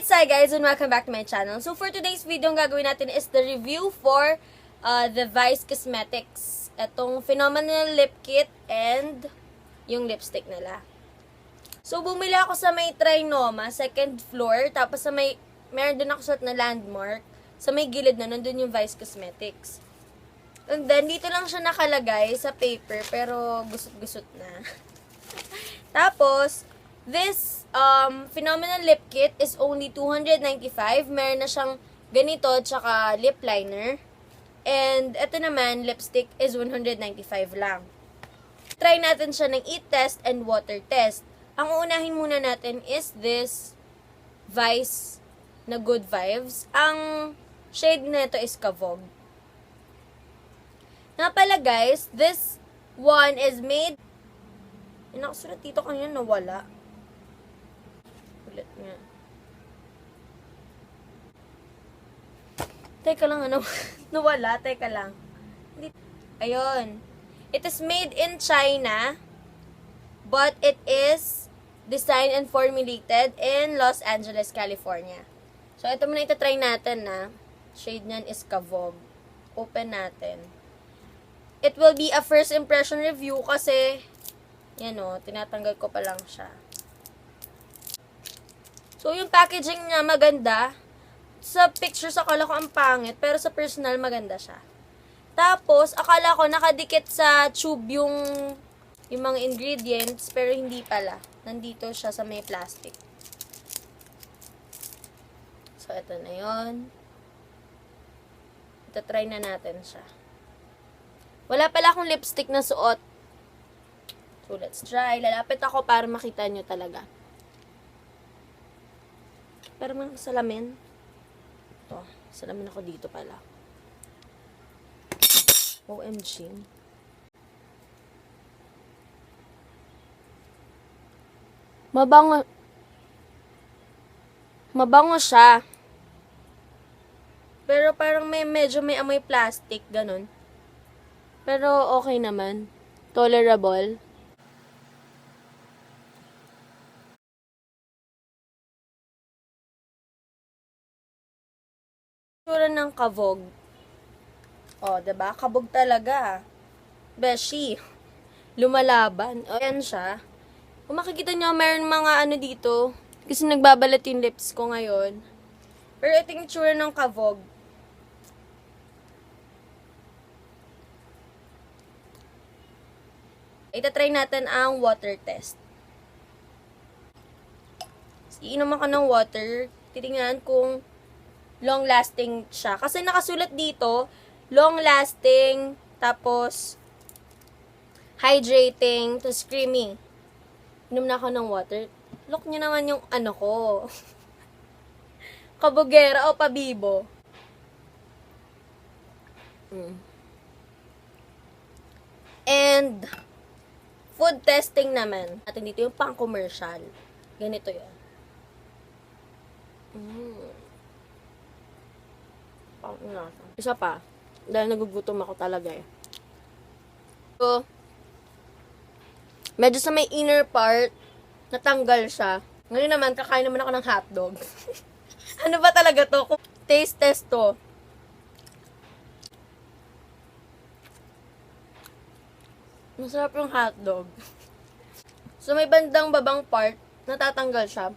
it's Sai guys and welcome back to my channel. So for today's video, ang gagawin natin is the review for the Vice Cosmetics. Itong Phenomenal Lip Kit and yung lipstick nila. So bumili ako sa may Trinoma, second floor, tapos sa may, meron din ako suot na landmark. Sa may gilid na, nandun yung Vice Cosmetics. And then, dito lang siya nakalagay sa paper, pero gusot-gusot na. Tapos, this Phenomenal Lip Kit is only 295. Meron na siyang ganito, tsaka lip liner. And, ito naman, lipstick is 195 lang. Try natin siya ng heat test and water test. Ang uunahin muna natin is this Vice na Good Vibes. Ang shade nito is Kavog. Nga pala guys, this one is made... Nakasulat dito kanina nawala. Ulit nga. Teka lang, ano? Nawala, teka lang. Ayun. It is made in China, but it is designed and formulated in Los Angeles, California. So, ito muna itatry natin na. Shade niyan is Kavog. Open natin. It will be a first impression review kasi, yan o, tinatanggal ko pa lang siya. So, yung packaging niya maganda. Sa pictures, akala ko ang pangit, pero sa personal, maganda siya. Tapos, akala ko nakadikit sa tube yung mga ingredients, pero hindi pala. Nandito siya sa may plastic. So, ito na yun. Ito-try na natin siya. Wala pala akong lipstick na suot. So, let's try. Lalapit ako para makita nyo talaga. Pero mga salamin. Ito, salamin ako dito pala. OMG. Mabango. Mabango siya. Pero parang medyo may amoy plastic, ganun. Pero okay naman. Tolerable. Tura ng Kavog. O, diba? Kabog talaga. Beshi. Lumalaban. O, yan siya. Kung makikita nyo, mayroon mga ano dito. Kasi nagbabalat yung lips ko ngayon. Pero ito yung itsura ng Kavog. Itatry natin ang water test. Iinom ako ng water. Titingnan kung long-lasting siya. Kasi nakasulat dito, long-lasting, tapos hydrating, to creamy. Inom na ako ng water. Look nyo naman yung ano ko. Kabugera o pabibo. And food testing naman. Natin dito yung pang-commercial. Ganito yan. Isa pa. Dahil nagugutom ako talaga eh. So, medyo sa may inner part, natanggal siya. Ngayon naman, kakain naman ako ng hotdog. Ano ba talaga to? Taste test to. Masarap yung hotdog. So, may bandang babang part, natatanggal siya.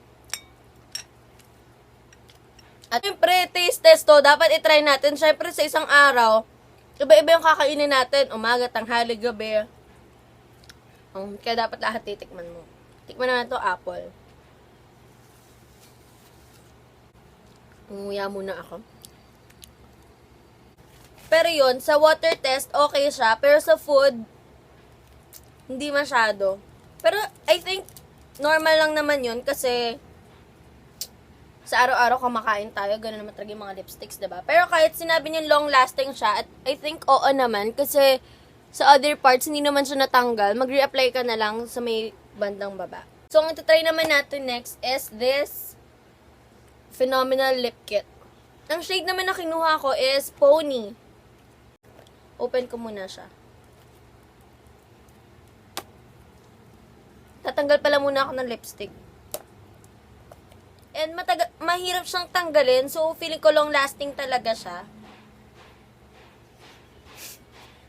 At syempre, taste test to, dapat itry natin. Syempre, sa isang araw, iba-iba yung kakainin natin. Umaga, tanghali, gabi. Kaya dapat lahat titikman mo. Tikman na to apple. Umuya muna ako. Pero yun, sa water test, okay siya. Pero sa food, hindi masyado. Pero, I think, normal lang naman yun kasi sa araw-araw kumakain tayo, gano'n naman talaga yung mga lipsticks, diba? Pero kahit sinabi niyo long-lasting siya, at I think oo naman, kasi sa other parts, hindi naman siya natanggal, mag-reapply ka na lang sa may bandang baba. So, ang try naman natin next is this Phenomenal Lip Kit. Ang shade naman na kinuha ko is Pony. Open ko muna siya. Tatanggal pala muna ako ng lipstick. And mahirap siyang tanggalin. So, feeling ko long lasting talaga siya.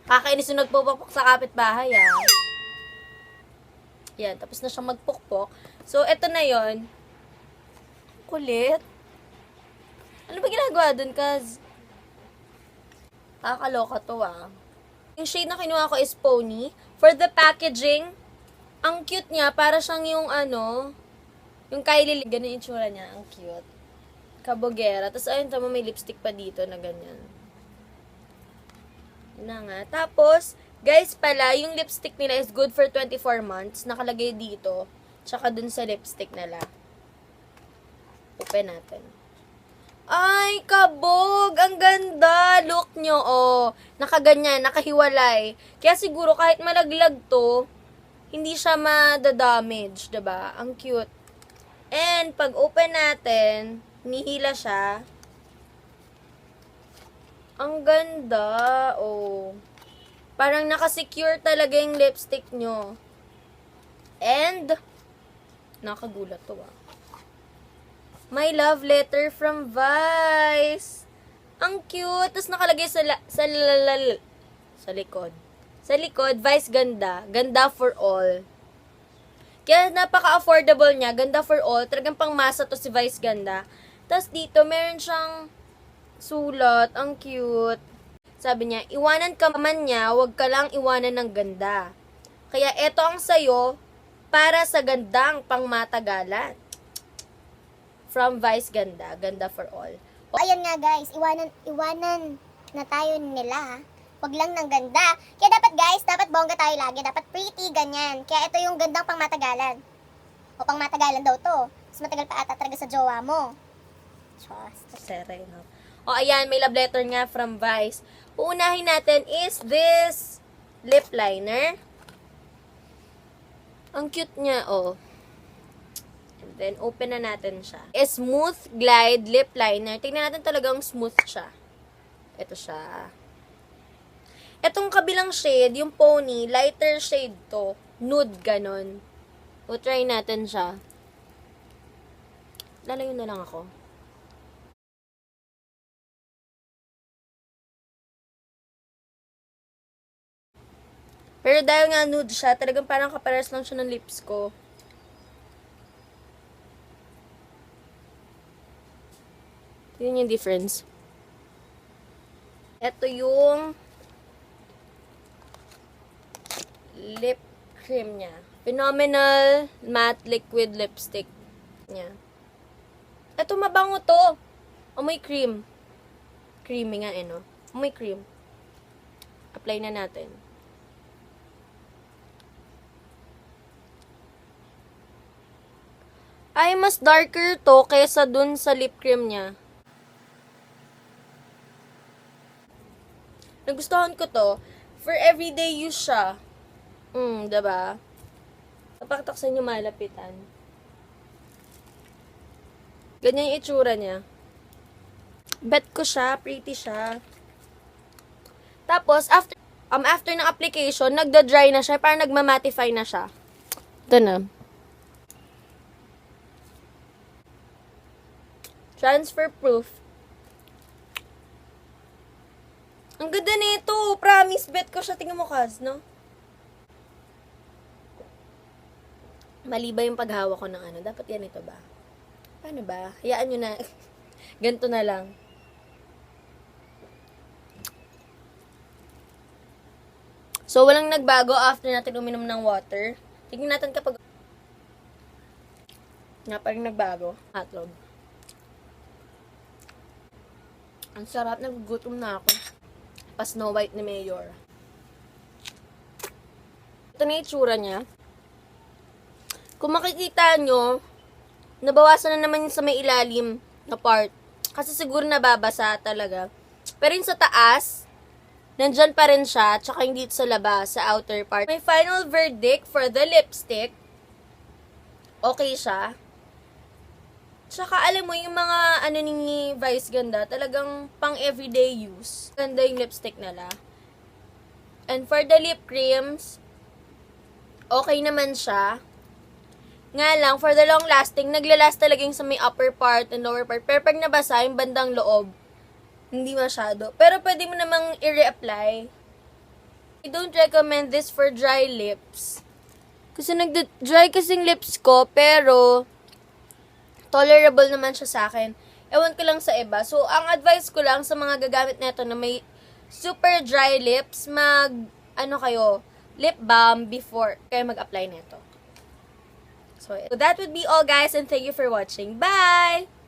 Kakainis yung nagpupukpok sa kapitbahay, ah. Yan, tapos na siyang magpukpok. So, eto na yon. Kulit. Ano ba ginagawa dun, Kaz? Kakaloka to, ah. Yung shade na kinuha ko is Pony. For the packaging, ang cute niya. Para siyang yung yung Kylie, ganun yung tsura niya. Ang cute. Kabogera. Tapos, ayun, tama, may lipstick pa dito na ganyan. Yun na nga. Tapos, guys pala, yung lipstick nila is good for 24 months. Nakalagay dito. Tsaka dun sa lipstick nila. Open natin. Ay, kabog! Ang ganda! Look nyo, oh. Nakaganyan, nakahiwalay. Kaya siguro kahit malaglag to, hindi siya madadamage, diba? Ang cute. And, pag open natin, nihila siya. Ang ganda, oh. Parang nakasecure talaga yung lipstick nyo. And, nakagulat to, ah. My love letter from Vice. Ang cute. Tapos nakalagay sa likod. Sa likod, Vice ganda. Ganda for all. Kaya napaka-affordable niya. Ganda for all. Talagang pangmasa to si Vice ganda. Tapos dito, meron siyang sulat. Ang cute. Sabi niya, iwanan ka man niya, huwag ka lang iwanan ng ganda. Kaya eto ang sayo para sa gandang pangmatagalan. From Vice ganda. Ganda for all. Ayun nga guys, iwanan na tayo nila ha. Wag lang ng ganda. Kaya dapat guys, dapat bongga tayo lagi. Dapat pretty, ganyan. Kaya ito yung gandang pangmatagalan. O pangmatagalan daw to. Mas matagal pa ata talaga sa jowa mo. Trust. Sere, no? O, ayan, may love letter nga from Vice. Uunahin natin is this lip liner. Ang cute niya, oh. And then, open na natin siya. Smooth Glide Lip Liner. Tingnan natin talagang smooth siya. Ito siya. Etong kabilang shade, yung Pony, lighter shade to. Nude, ganon. O, try natin siya. Lalayo na lang ako. Pero dahil nga nude siya, talagang parang kapares lang siya ng lips ko. Yun yung difference. Ito yung lip cream niya. Phenomenal Matte Liquid Lipstick niya. Ito, mabango to. Amoy cream. Creamy nga, no? Amoy cream. Apply na natin. Ay, mas darker to kaysa dun sa lip cream niya. Nagustuhan ko to. For everyday use siya. Diba? Napakatak sa inyo malapitan. Ganyan yung itsura niya. Bet ko siya. Pretty siya. Tapos, after ng application, nagda-dry na siya. Parang nagmamatify na siya. Ito na. Transfer proof. Ang ganda nito. Promise, bet ko siya. Tingnan mo, Kaz, no? Mali ba yung paghawak ko ng ano? Dapat yan ito ba? Paano ba? Hayaan nyo na. Ganito na lang. So, walang nagbago after natin uminom ng water. Tingnan natin kapag nga pa rin nagbago. Hotdog. Ang sarap. Nagugutom na ako. Pa Snow White ni Mayor. Ito na yung itsura niya. Kung makikita nyo, nabawasan na naman yung sa may ilalim na part. Kasi siguro nababasa talaga. Pero yung sa taas, nandyan pa rin siya, tsaka yung dito sa labas, sa outer part. My final verdict for the lipstick, okay siya. Tsaka alam mo, yung mga ano ni Vice ganda, talagang pang everyday use. Ganda yung lipstick nila. And for the lip creams, okay naman siya. Nga lang, for the long lasting, naglalast talaga yung sa may upper part and lower part. Pero pag nabasa, yung bandang loob, hindi masyado. Pero pwede mo namang i-reapply. I don't recommend this for dry lips. Kasi nag-dry kasing lips ko, pero tolerable naman siya sa akin. Ewan ko lang sa iba. So, ang advice ko lang sa mga gagamit nito na may super dry lips, lip balm before kayo mag-apply nito. So that would be all, guys, and thank you for watching. Bye!